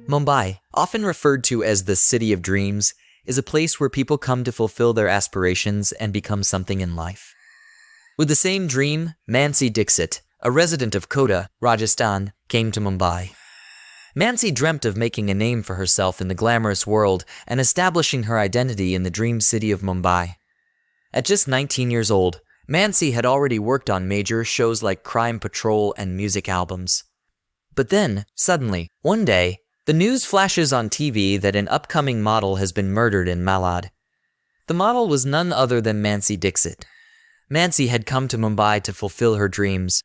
Mumbai, often referred to as the City of Dreams, is a place where people come to fulfill their aspirations and become something in life. With the same dream, Mansi Dixit, a resident of Kota, Rajasthan, came to Mumbai. Mansi dreamt of making a name for herself in the glamorous world and establishing her identity in the dream city of Mumbai. At just 19 years old, Mansi had already worked on major shows like Crime Patrol and music albums. But then, suddenly, one day, the news flashes on TV that an upcoming model has been murdered in Malad. The model was none other than Mansi Dixit. Mansi had come to Mumbai to fulfill her dreams.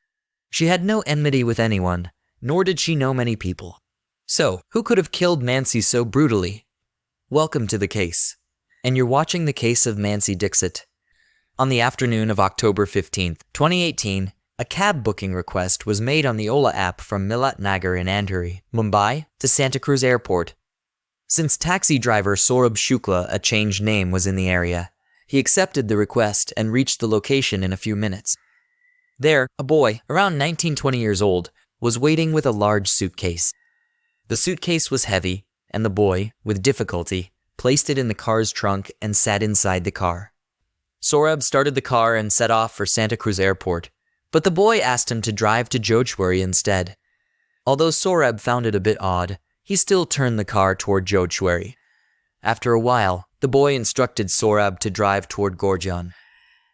She had no enmity with anyone, nor did she know many people. So, who could have killed Mansi so brutally? Welcome to the case. And you're watching the case of Mansi Dixit. On the afternoon of October 15, 2018, a cab booking request was made on the Ola app from Bangur Nagar in Andheri, Mumbai, to Santa Cruz Airport. Since taxi driver Saurabh Shukla, a changed name, was in the area, he accepted the request and reached the location in a few minutes. There, a boy, around 19-20 years old, was waiting with a large suitcase. The suitcase was heavy, and the boy, with difficulty, placed it in the car's trunk and sat inside the car. Saurabh started the car and set off for Santa Cruz Airport, but the boy asked him to drive to Jodhpuri instead. Although Saurabh found it a bit odd, he still turned the car toward Jodhpuri. After a while, the boy instructed Saurabh to drive toward Gorjon.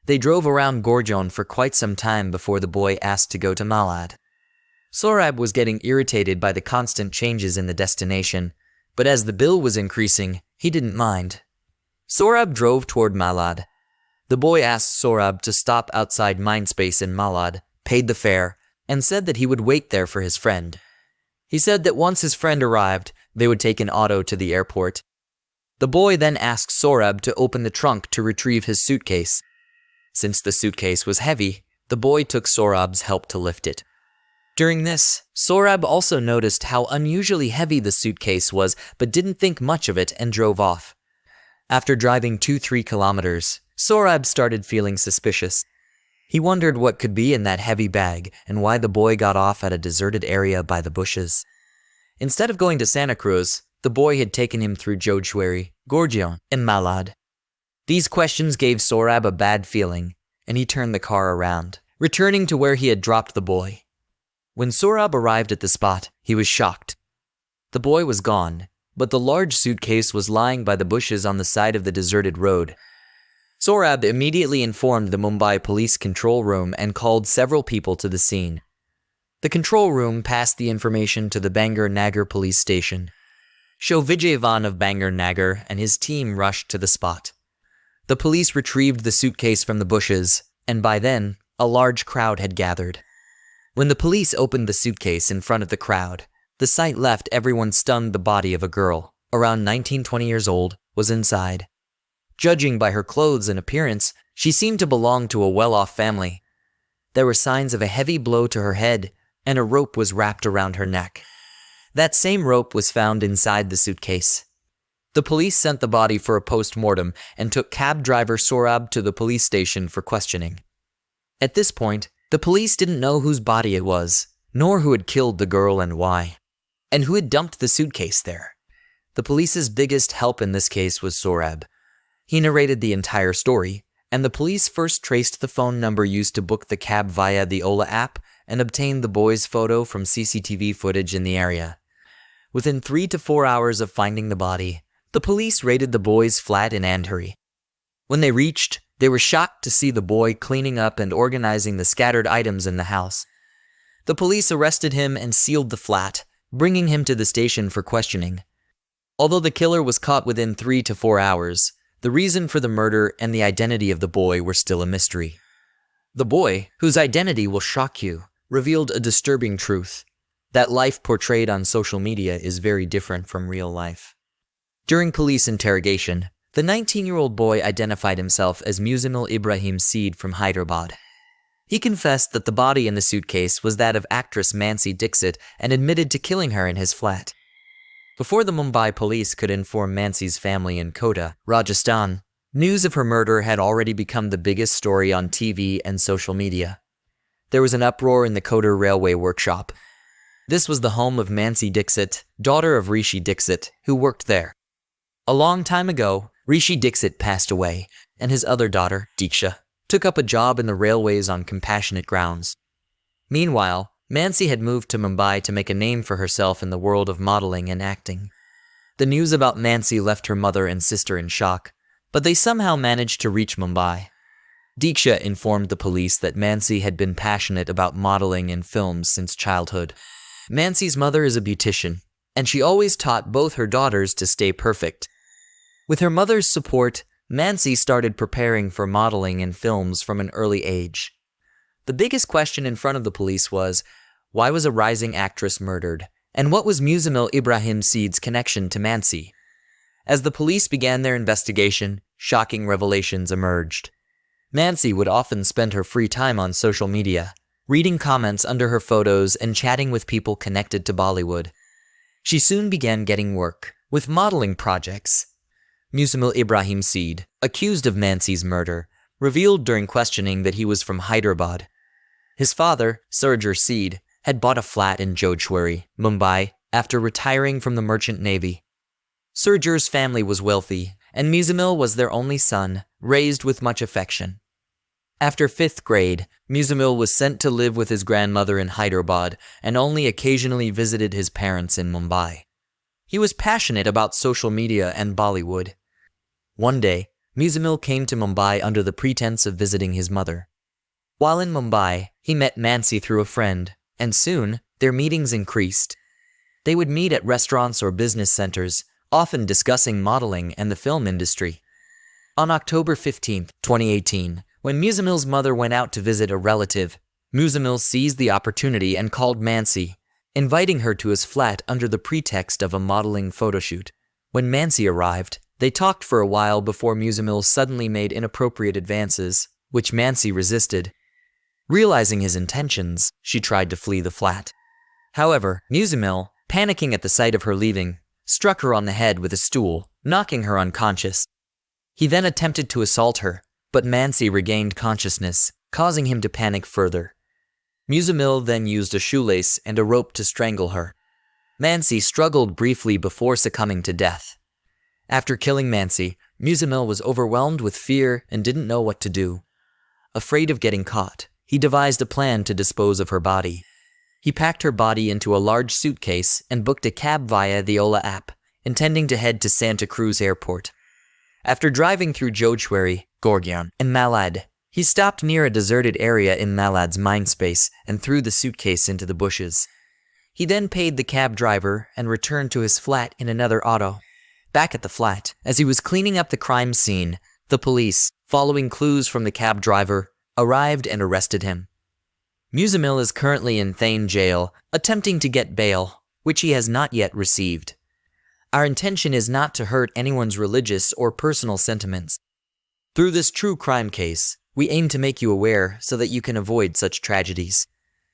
They drove around Gorjon for quite some time before the boy asked to go to Malad. Saurabh was getting irritated by the constant changes in the destination, but as the bill was increasing, he didn't mind. Saurabh drove toward Malad. The boy asked Saurabh to stop outside Mindspace in Malad, paid the fare, and said that he would wait there for his friend. He said that once his friend arrived, they would take an auto to the airport. The boy then asked Saurabh to open the trunk to retrieve his suitcase. Since the suitcase was heavy, the boy took Saurabh's help to lift it. During this, Saurabh also noticed how unusually heavy the suitcase was but didn't think much of it and drove off. After driving 2-3 kilometers, Saurabh started feeling suspicious. He wondered what could be in that heavy bag and why the boy got off at a deserted area by the bushes. Instead of going to Santa Cruz, the boy had taken him through Jodhpuri, Gorjon, and Malad. These questions gave Saurabh a bad feeling, and he turned the car around, returning to where he had dropped the boy. When Saurabh arrived at the spot, he was shocked. The boy was gone, but the large suitcase was lying by the bushes on the side of the deserted road. Saurabh immediately informed the Mumbai Police Control Room and called several people to the scene. The control room passed the information to the Bangur Nagar police station. Show Vijayvan of Bangur Nagar and his team rushed to the spot. The police retrieved the suitcase from the bushes, and by then, a large crowd had gathered. When the police opened the suitcase in front of the crowd, the sight left everyone stunned. The body of a girl, around 19-20 years old, was inside. Judging by her clothes and appearance, she seemed to belong to a well-off family. There were signs of a heavy blow to her head, and a rope was wrapped around her neck. That same rope was found inside the suitcase. The police sent the body for a post-mortem and took cab driver Saurabh to the police station for questioning. At this point, the police didn't know whose body it was, nor who had killed the girl and why, and who had dumped the suitcase there. The police's biggest help in this case was Saurabh. He narrated the entire story, and the police first traced the phone number used to book the cab via the Ola app and obtained the boy's photo from CCTV footage in the area. Within 3 to 4 hours of finding the body, the police raided the boy's flat in Andheri. When they reached, they were shocked to see the boy cleaning up and organizing the scattered items in the house. The police arrested him and sealed the flat, bringing him to the station for questioning. Although the killer was caught within 3 to 4 hours, the reason for the murder and the identity of the boy were still a mystery. The boy, whose identity will shock you, revealed a disturbing truth: that life portrayed on social media is very different from real life. During police interrogation, the 19-year-old boy identified himself as Muzammil Ibrahim Seed from Hyderabad. He confessed that the body in the suitcase was that of actress Mansi Dixit and admitted to killing her in his flat. Before the Mumbai police could inform Mansi's family in Kota, Rajasthan, news of her murder had already become the biggest story on TV and social media. There was an uproar in the Kota railway workshop. This was the home of Mansi Dixit, daughter of Rishi Dixit, who worked there. A long time ago, Rishi Dixit passed away, and his other daughter, Diksha, took up a job in the railways on compassionate grounds. Meanwhile, Mansi had moved to Mumbai to make a name for herself in the world of modeling and acting. The news about Mansi left her mother and sister in shock, but they somehow managed to reach Mumbai. Diksha informed the police that Mansi had been passionate about modeling and films since childhood. Mansi's mother is a beautician, and she always taught both her daughters to stay perfect. With her mother's support, Mansi started preparing for modeling and films from an early age. The biggest question in front of the police was, why was a rising actress murdered, and what was Muzammil Ibrahim Seed's connection to Mansi? As the police began their investigation, shocking revelations emerged. Mansi would often spend her free time on social media, reading comments under her photos and chatting with people connected to Bollywood. She soon began getting work, with modeling projects. Muzammil Ibrahim Seed, accused of Mansi's murder, revealed during questioning that he was from Hyderabad. His father, Chargesheet, had bought a flat in Jodhpur, Mumbai, after retiring from the merchant navy. Surger's family was wealthy, and Muzammil was their only son, raised with much affection. After 5th grade, Muzammil was sent to live with his grandmother in Hyderabad and only occasionally visited his parents in Mumbai. He was passionate about social media and Bollywood. One day, Muzammil came to Mumbai under the pretense of visiting his mother. While in Mumbai, he met Mansi through a friend, and soon, their meetings increased. They would meet at restaurants or business centers, often discussing modeling and the film industry. On October 15, 2018, when Muzammil's mother went out to visit a relative, Muzammil seized the opportunity and called Mansi, inviting her to his flat under the pretext of a modeling photoshoot. When Mansi arrived, they talked for a while before Muzammil suddenly made inappropriate advances, which Mansi resisted. Realizing his intentions, she tried to flee the flat. However, Muzammil, panicking at the sight of her leaving, struck her on the head with a stool, knocking her unconscious. He then attempted to assault her, but Mansi regained consciousness, causing him to panic further. Muzammil then used a shoelace and a rope to strangle her. Mansi struggled briefly before succumbing to death. After killing Mansi, Muzammil was overwhelmed with fear and didn't know what to do. Afraid of getting caught, he devised a plan to dispose of her body. He packed her body into a large suitcase and booked a cab via the Ola app, intending to head to Santa Cruz Airport. After driving through Jodhpur, Gurgaon, and Malad, he stopped near a deserted area in Malad's Mindspace and threw the suitcase into the bushes. He then paid the cab driver and returned to his flat in another auto. Back at the flat, as he was cleaning up the crime scene, the police, following clues from the cab driver, arrived and arrested him. Muzammil is currently in Thane jail, attempting to get bail, which he has not yet received. Our intention is not to hurt anyone's religious or personal sentiments. Through this true crime case, we aim to make you aware so that you can avoid such tragedies.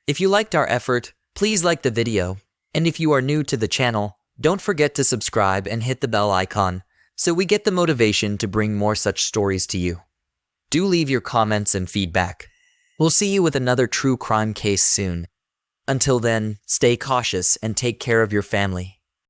If you liked our effort, please like the video, and if you are new to the channel, don't forget to subscribe and hit the bell icon so we get the motivation to bring more such stories to you. Do leave your comments and feedback. We'll see you with another true crime case soon. Until then, stay cautious and take care of your family.